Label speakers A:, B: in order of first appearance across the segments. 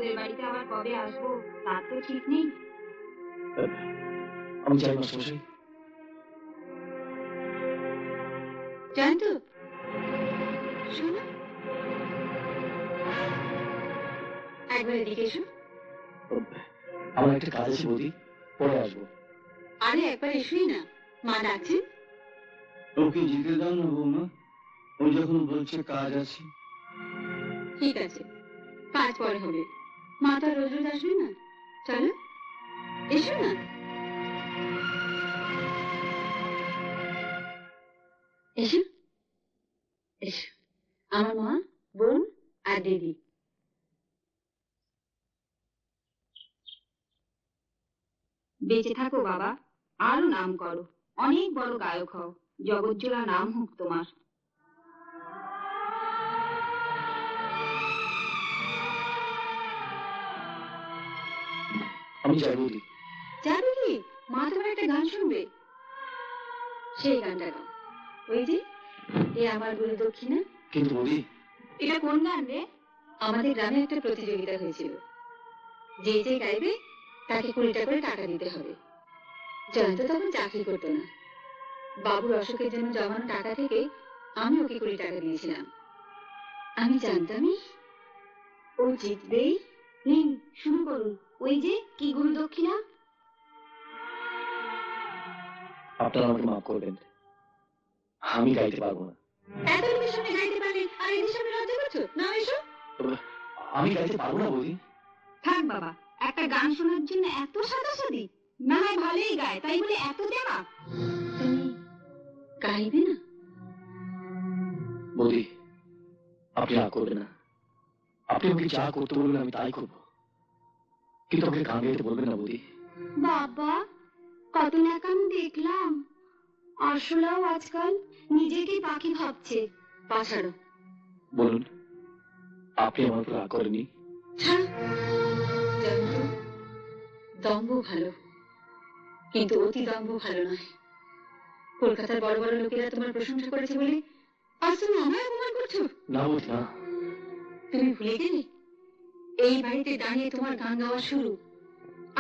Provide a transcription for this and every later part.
A: তোদের বাড়িতে আবার কবে আসবো তার তো ঠিক নেই।
B: আমি চাই মাস্টারমশাই।
A: জয়ন্ত শোনো, একবার এদিকে এসো।
B: আমার একটা কাজ আছে বৌদি, পরে আসবো।
A: আরে একবার এসোই না, মা ডাকছেন।
B: ওকে যেতে দাও না বৌমা, ও যখন বলছে কাজ আছে।
A: ঠিক আছে, কাজ পরে হবে, মা তো রোজ রোজ আসবে না। চলো এসো না। এসো এসো, আমার মা, বোন আর দিদি। বেঁচে থাকো বাবা, আরো নাম করো, অনেক বড় গায়ক হও, জগজ্জোড়া নাম হোক তোমার।
B: আমি যাই বৌদি।
A: যাবে কি? মা তোমার একটা গান শুনবে, সেই গানটা গাও। ওই যে এ আমার গুরু দক্ষিণা।
B: কিন্তু বৌদি,
A: এটা কোন গান রে? আমাদের গ্রামে একটা প্রতিযোগিতা হয়েছিল, যে যে গাইবে তাকে 20টা করে টাকা দিতে হবে। জয়ন্ত তখন চাকরি করতো না, বাবুর অসুখের জন্য জমানো টাকা থেকে আমি ওকে 20 টাকা দিয়েছিলাম। আমি জানতামই ও জিতবেই। নিন শুরু করুন, ওই যে কি গুরু দক্ষিণা।
B: আপনারা আমাকে মাফ করবেন, আমি গাইতে পারবো না।
A: এত লোকের সামনে গাইতে পারলেন আর এদের সামনে লজ্জা করছো না? এসো।
B: আমি গাইতে পারবো না বৌদি।
A: থাক বাবা, একটা গান শোনার জন্য এত সাদাসাদি? না হয় ভালোই গায় তাই বলে এত দেওয়া? তুমি গাইবে না?
B: বৌদি আপনি রাগ করবেন না, আপনি আমাকে যা করতে বলবেন আমি তাই করবো, কিন্তু আমাকে গান গাইতে বলবেন না বৌদি।
A: বাবা কত নাকাম দেখলাম, আসলেও আজকাল নিজেকে পাখি ভাবছে। পাছাড়ো।
B: বলুন, আপনি আমার উপর রাগ করেননি?
A: দম্ভ ভালো, কিন্তু অতি দম্ভ ভালো নয়। কলকাতার বড় বড় লোকেরা তোমার প্রশংসা করেছে বলে আজ তুমি আমায় অপমান করছো?
B: না বৌদি না।
A: তুমি ভুলে গেলে এই বাড়িতে দাঁড়িয়ে তোমার গান গাওয়া শুরু।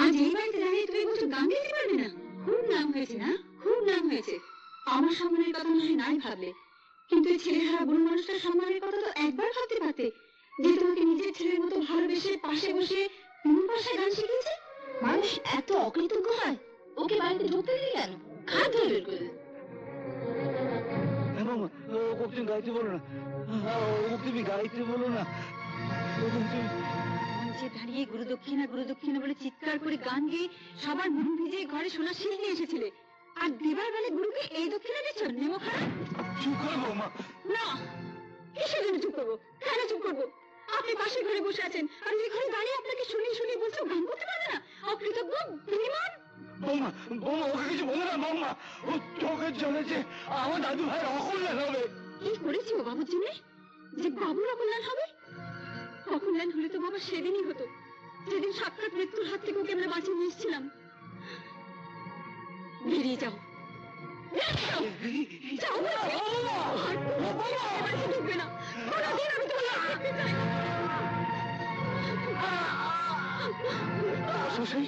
A: আজ এই বাড়িতে দাঁড়িয়ে তুমি বলছো গান গাইতে পারবে না? খুব নাম হয়েছে না, খুব নাম হয়েছে। আমার সম্মানের কথা নয় নাই ভাবলে, কিন্তু এই ছেলেহারা বুড়ো মানুষটার সম্মানের কথা তো একবার ভাবতে পারতে, যে তোমাকে নিজের ছেলের মতো ভালোবেসে পাশে বসে মন পাশে গান শিখিয়েছে। মানুষ এত অকৃতজ্ঞ হয়? ওকে বাড়িতে ঢুকতে দিলে কেন? ঘাট ধরে বের করে দেবে।
B: তুমি গাইতে বলো না, তুমি গাইতে বলো না।
A: মঞ্চে দাঁড়িয়ে গুরু দক্ষিণা বলে চিৎকার করে গান গেয়ে সবার মন ভিজে ঘরে সোনা শিল নিয়ে এসেছিলে, আর দেবার বেলা গুরুকে এই দক্ষিণা দিচ্ছ? নেমো খারাপ।
B: চুপ করো বৌমা।
A: না, কিসের জন্য চুপ করবো? কেন চুপ করবো? আপনি পাশের ঘরে বসে আছেন আর ওই ঘরে দাঁড়িয়ে আপনাকে শুনিয়ে বলছো গান করতে পারবে না? অকৃতজ্ঞ, বেঈমান।
B: বৌমা বৌমা ওকে কিছু বলো না বৌমা, ও চোখের জলে যে আমার দাদু ভাইয়ের অকল্যাণ হবে।
A: কি করেছি ও বাবুর জন্য যে বাবুর অকল্যাণ হবে? অকল্যাণ হলে তো বাবা সেদিনই হতো, যেদিন সাক্ষাৎ মৃত্যুর হাত থেকে ওকে আমরা বাঁচিয়ে নিয়ে এসেছিলাম। বেরিয়ে যাও, ঢুকবে না কোনদিন। আমি তোমার লাশ দেখতে চাই না।
B: শশী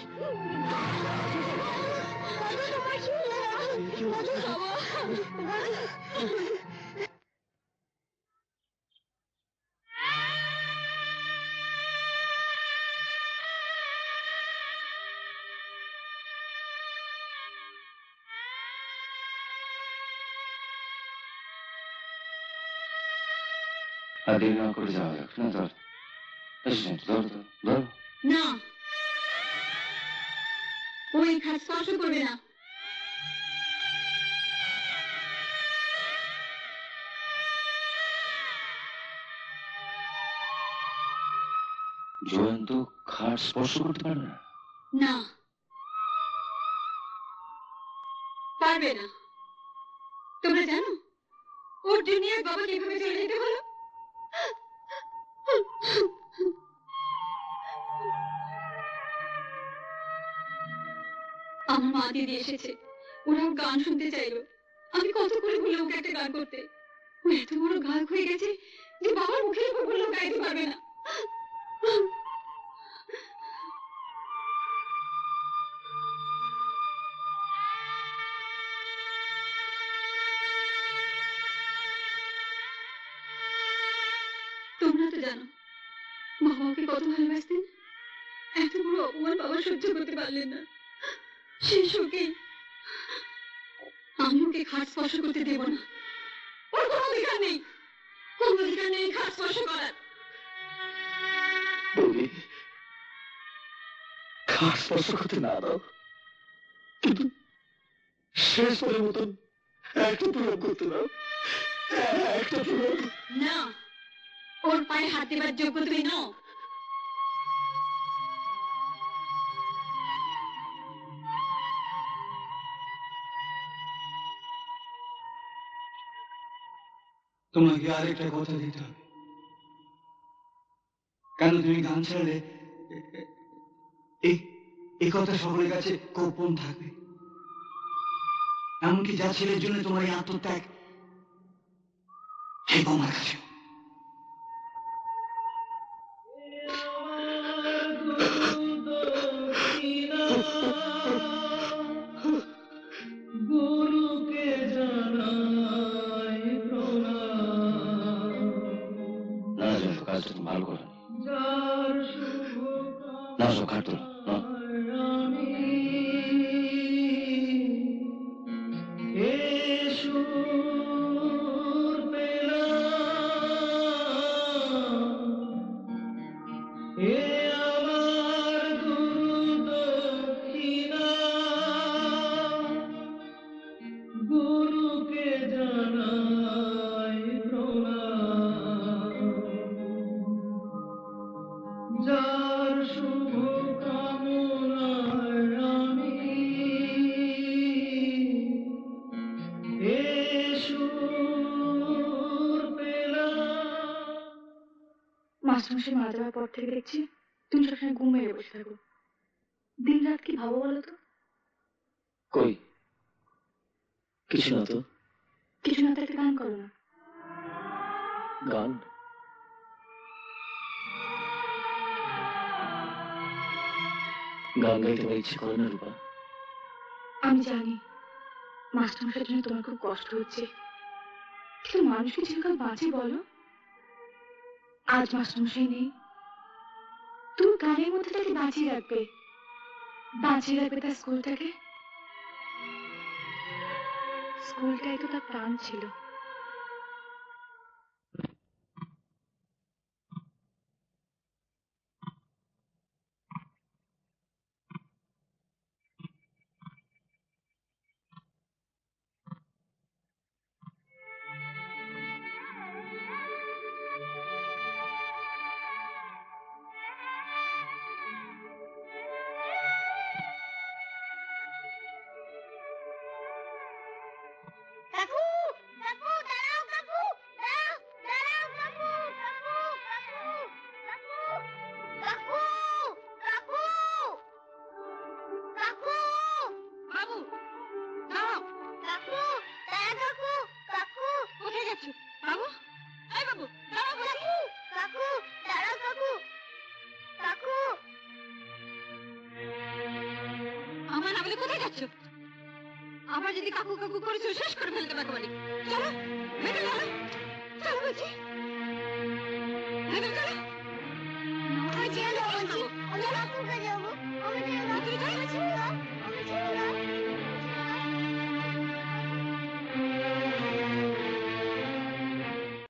B: আর দেরি না করে যাওয়া যাক না? ধর
A: না, ওই খাট স্পর্শ করবে না।
B: জয়ন্ত খাট স্পর্শ করতে পারবে না?
A: না, পারবে না। তোমরা জানো ওর দুনিয়ার বাবা কিভাবে চলে যেতে হলো? আমার মা দিদি এসেছে, ওরা গান শুনতে চাইলো। আমি কত করে বলে ওকে একটা গান করতে, ও এত বড় গায়ক হয়ে গেছে যে বাবার মুখের উপর বললেও গাইতে পারবে না। না তো জানো বাবা ওকে কত ভালোবাসতেন। এত বড় অপমান বাবা সহ্য করতে পারলেন না। সেই শোকেই আমি ওকে খাট স্পর্শ করতে দেব না। ওর কোনো অধিকার নেই, কোনো অধিকার নেই খাট স্পর্শ করার।
B: বৌদি, খাট স্পর্শ করতে না দাও, কিন্তু শেষ পরের মতন একটা প্রয়োগ করতে দাও, একটা প্রয়োগ।
A: না, ওর পায়ে হাত দেবার যোগ্য তুমি নও।
C: তোমাকে আরেকটা কথা দিতে হবে। কেন তুমি গান ছাড়লে এই কথা সকলের কাছে গোপন থাকবে। এমনকি যা ছেলের জন্য তোমার এই আত্মত্যাগ, সেই বোমার কাছে। গুরুকে জানাই প্রণাম।
B: না জানো কাজটা তুমি ভালো করো না, সব খাট তোলো না।
C: গুরুকে জানাই প্রণাম। যার শুভ কামনায় আমি এ সুর পেলাম।
A: মাস্টারমশাই মারা যাওয়ার পর থেকে দেখছি তুমি সবসময় ঘুম মেরে বসে থাকো। দিন রাত কি ভাবো বলো তো?
B: কই কিছু না তো।
A: কিছু না তো একটা গান করো না।
B: গান? গান গাইতে আমার ইচ্ছে করে না রূপা।
A: আমি জানি মাস্টারমশাইয়ের জন্য তোমার খুব কষ্ট হচ্ছে, কিন্তু মানুষ কি চিরকাল বাঁচে বলো? আজ মাস্টারমশাই নেই, তুমি গানের মধ্যে তাকে বাঁচিয়ে রাখবে, বাঁচিয়ে রাখবে তার স্কুলটাকে। স্কুলটাই তো তার প্রাণ ছিল।
D: কাকু, কাকু, দাঁড়াও কাকু, দাঁড়াও, দাঁড়াও কাকু, কাকু, কাকু, কাকু, কাকু, কাকু, কাকু,
A: বাবু দাঁড়াও।
D: কাকু, দাঁড়া কাকু, কাকু,
A: কোথায় যাচ্ছ বাবু? এই বাবু দাঁড়াও বলছি।
D: কাকু, কাকু, দাঁড়াও কাকু, কাকু,
A: আমার না বলে কোথায় যাচ্ছ? আবার যদি কাকু কাকু করেছো শেষ করে ফেলতে পারবো। চলো ভেতরে চলো, চলো বলছি ভেতরে চলো।
D: চলো বলছি, আমি কাকুকে যাবো